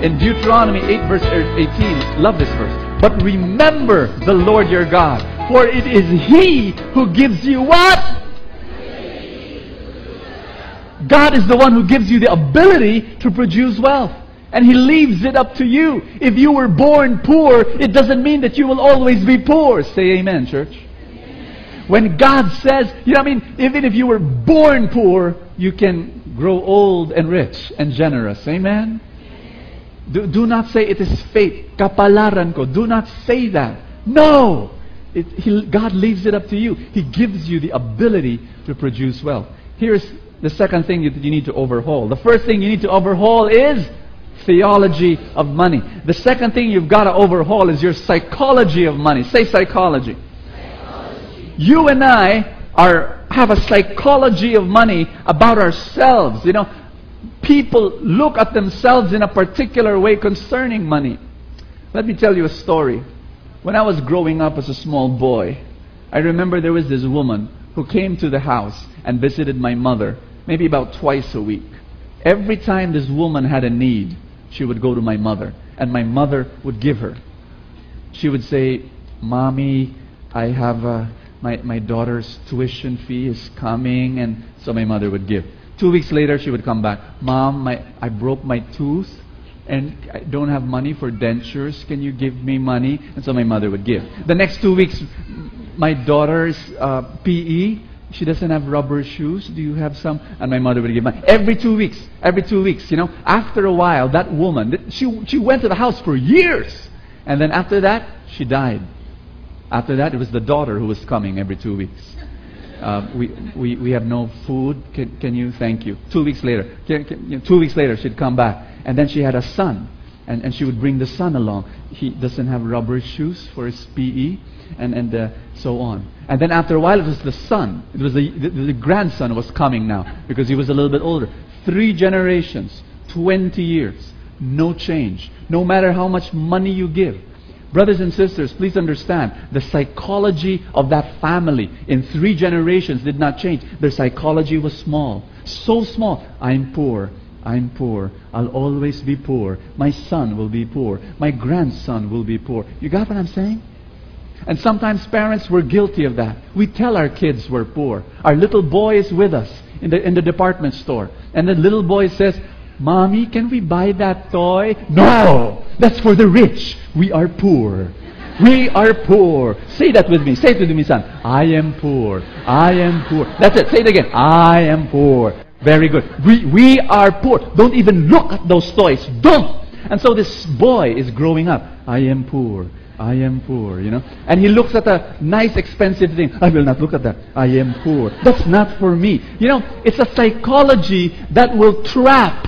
in Deuteronomy 8 verse 18, love this verse. But remember the Lord your God, for it is He who gives you what? God is the one who gives you the ability to produce wealth. And He leaves it up to you. If you were born poor, it doesn't mean that you will always be poor. Say amen, church. Amen. When God says, you know what I mean? Even if you were born poor, you can grow old and rich and generous. Amen? Do not say it is fate. Kapalaran ko. Do not say that. No! God leaves it up to you. He gives you the ability to produce wealth. Here's the second thing that you need to overhaul. The first thing you need to overhaul is theology of money. The second thing you've got to overhaul is your psychology of money. Say psychology. You and I have a psychology of money about ourselves. You know, people look at themselves in a particular way concerning money. Let me tell you a story. When I was growing up as a small boy, I remember there was this woman who came to the house and visited my mother, maybe about twice a week. Every time this woman had a need, she would go to my mother, and my mother would give her. She would say, "Mommy, I have my daughter's tuition fee is coming," and so my mother would give. 2 weeks later, she would come back. "Mom, I broke my tooth, and I don't have money for dentures. Can you give me money?" And so my mother would give. The next 2 weeks, "My daughter's PE, she doesn't have rubber shoes. Do you have some?" And my mother would give money. Every 2 weeks, you know. After a while, that woman, she went to the house for years. And then after that, she died. After that, it was the daughter who was coming every 2 weeks. We have no food. Can you? Thank you. 2 weeks later, 2 weeks later, she'd come back. And then she had a son. And she would bring the son along. He doesn't have rubber shoes for his PE. And so on. And then after a while, it was the son. It was the grandson was coming now, because he was a little bit older. 3 generations, 20 years, no change. No matter how much money you give. Brothers and sisters, please understand, the psychology of that family in 3 generations did not change. Their psychology was small. So small. I'm poor. I'm poor. I'll always be poor. My son will be poor. My grandson will be poor. You got what I'm saying? And sometimes parents were guilty of that. We tell our kids we're poor. Our little boy is with us in the department store. And the little boy says, "Mommy, can we buy that toy?" "No! That's for the rich. We are poor. We are poor." Say that with me. Say it with me, son. I am poor. I am poor. That's it. Say it again. I am poor. Very good. We are poor. Don't even look at those toys. Don't! And so this boy is growing up. I am poor. I am poor, you know. And he looks at a nice expensive thing. "I will not look at that. I am poor. That's not for me." You know, it's a psychology that will trap,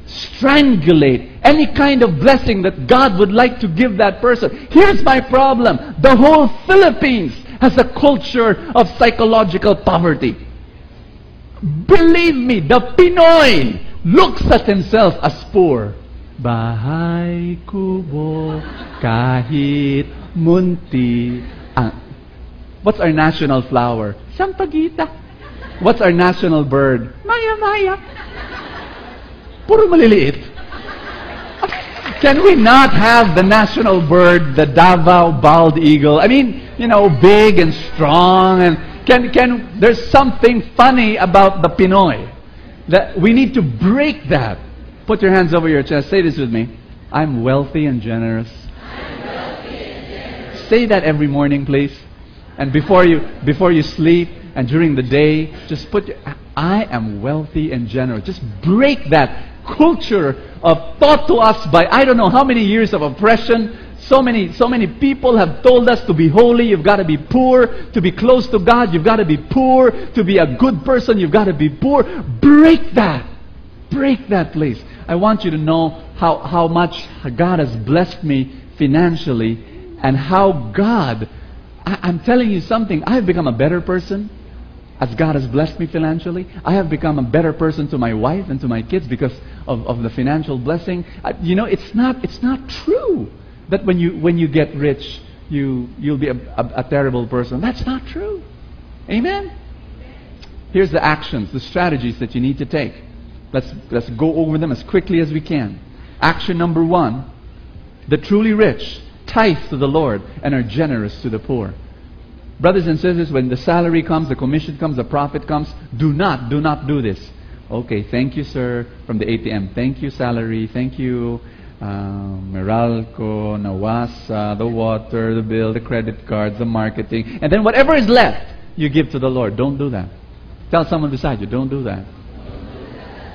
strangulate any kind of blessing that God would like to give that person. Here's my problem. The whole Philippines has a culture of psychological poverty. Believe me, the Pinoy looks at himself as poor. Bahay kubo kahit munti. What's our national flower? Sampaguita. What's our national bird? Maya. Puro maliliit. Can we not have the national bird, the Davao bald eagle? I mean, you know, big and strong, and there's something funny about the Pinoy. That we need to break that. Put your hands over your chest. Say this with me. I'm wealthy and generous. I'm wealthy and generous. Say that every morning, please. And before you sleep and during the day, just put I am wealthy and generous. Just break that culture of taught to us by I don't know how many years of oppression. So many people have told us to be holy, you've got to be poor. To be close to God, you've got to be poor. To be a good person, you've got to be poor. Break that. Break that, please. I want you to know how much God has blessed me financially, and how God, I'm telling you something, I have become a better person as God has blessed me financially. I have become a better person to my wife and to my kids because of the financial blessing. You know, it's not true that when you get rich, you'll be a terrible person. That's not true. Amen? Here's the actions, the strategies that you need to take. Let's go over them as quickly as we can. Action number 1, the truly rich tithe to the Lord and are generous to the poor. Brothers and sisters, when the salary comes, the commission comes, the profit comes, do not do this. Okay, thank you, sir, from the ATM. Thank you, salary. Thank you, Meralco, Nawasa, the water, the bill, the credit cards, the marketing. And then whatever is left, you give to the Lord. Don't do that. Tell someone beside you, don't do that.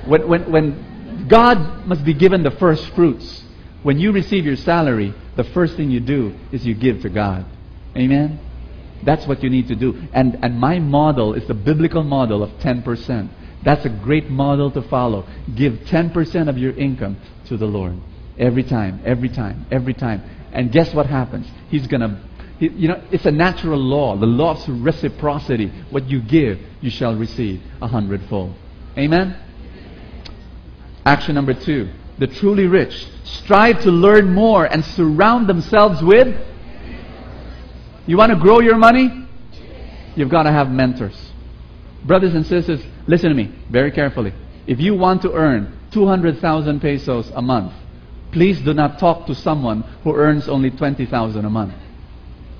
When God must be given the first fruits, when you receive your salary, the first thing you do is you give to God. Amen? That's what you need to do. And my model is the biblical model of 10%. That's a great model to follow. Give 10% of your income to the Lord. Every time. And guess what happens? He's going to, it's a natural law. The law of reciprocity. What you give, you shall receive 100-fold. Amen? Action number 2. The truly rich strive to learn more and surround themselves with. You want to grow your money? You've got to have mentors. Brothers and sisters, listen to me very carefully. If you want to earn 200,000 pesos a month, please do not talk to someone who earns only 20,000 a month.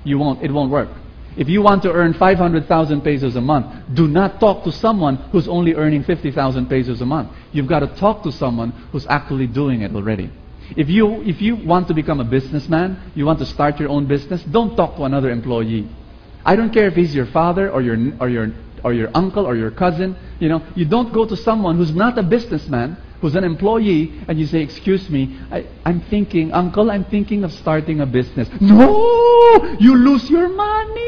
It won't work. If you want to earn 500,000 pesos a month, do not talk to someone who's only earning 50,000 pesos a month. You've got to talk to someone who's actually doing it already. If you want to become a businessman, you want to start your own business, don't talk to another employee. I don't care if he's your father or your uncle or your cousin. You don't go to someone who's not a businessman, who's an employee, and you say, excuse me, I'm thinking of starting a business. No! You lose your money!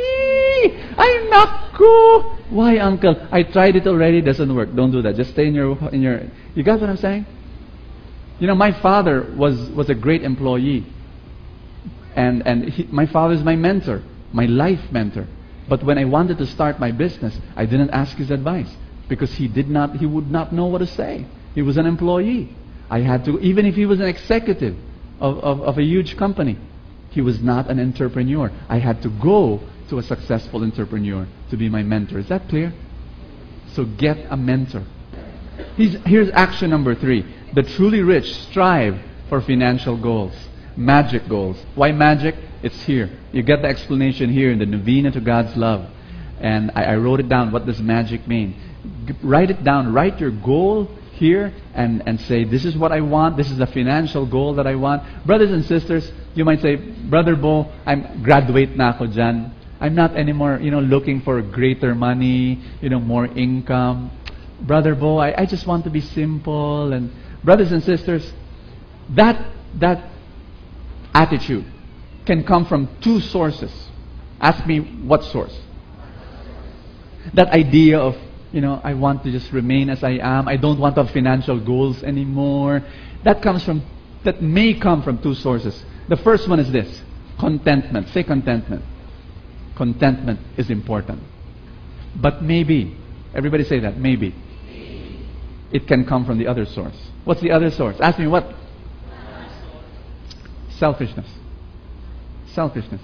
Ay, naku! Why, uncle? I tried it already, doesn't work. Don't do that. Just stay in your. You got what I'm saying? My father was a great employee. And my father's my mentor, my life mentor. But when I wanted to start my business, I didn't ask his advice because he would not know what to say. He was an employee. I had to, even if he was an executive of a huge company, he was not an entrepreneur. I had to go to a successful entrepreneur to be my mentor. Is that clear? So get a mentor. Here's action number 3. The truly rich strive for financial goals, magic goals. Why magic? It's here. You get the explanation here in the Novena to God's Love. And I wrote it down. What does magic mean? Write it down. Write your goal here and say, this is what I want. This is the financial goal that I want. Brothers and sisters, you might say, Brother Bo, I'm graduate na ako dyan. I'm not anymore, looking for greater money, more income. Brother Bo, I just want to be simple. And brothers and sisters, that attitude can come from 2 sources. Ask me what source. That idea of, I want to just remain as I am. I don't want to have financial goals anymore. That may come from 2 sources. The first one is this: contentment. Say contentment. Contentment is important. But maybe, everybody say that, maybe. It can come from the other source. What's the other source? Ask me what? Selfishness. Selfishness.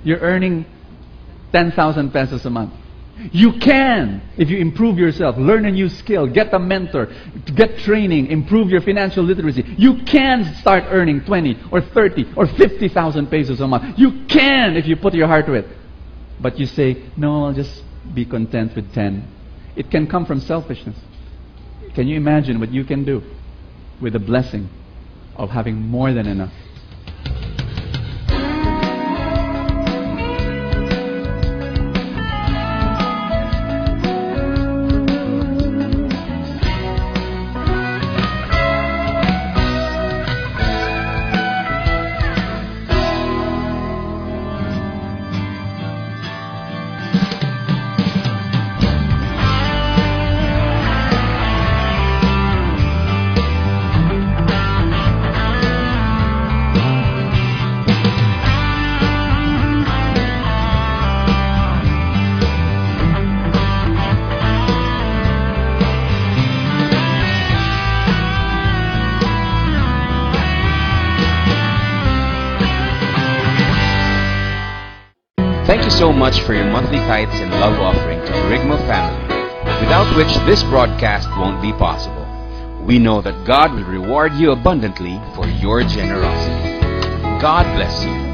You're earning 10,000 pesos a month. You can, if you improve yourself, learn a new skill, get a mentor, get training, improve your financial literacy. You can start earning 20 or 30 or 50,000 pesos a month. You can if you put your heart to it. But you say, no, I'll just be content with 10. It can come from selfishness. Can you imagine what you can do with the blessing of having more than enough? Thank you so much for your monthly tithes and love offering to the Rigmo family, without which this broadcast won't be possible. We know that God will reward you abundantly for your generosity. God bless you.